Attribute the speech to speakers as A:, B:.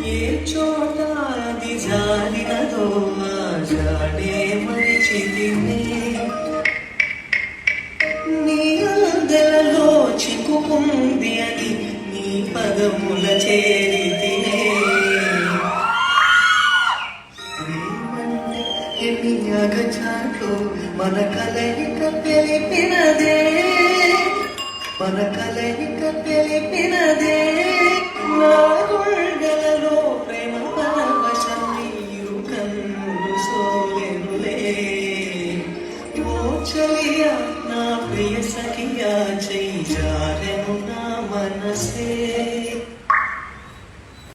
A: ఏ చోట అది జారినదో ఆజాడే మరిచితినే నీ అందెలలో చిక్కుకుంది అని నీ పదముల చేరితినే ప్రేమంటే ఎన్ని అగచాట్లు మన కలయిక తెలిపినదే మన కలయిక తెలిపినదే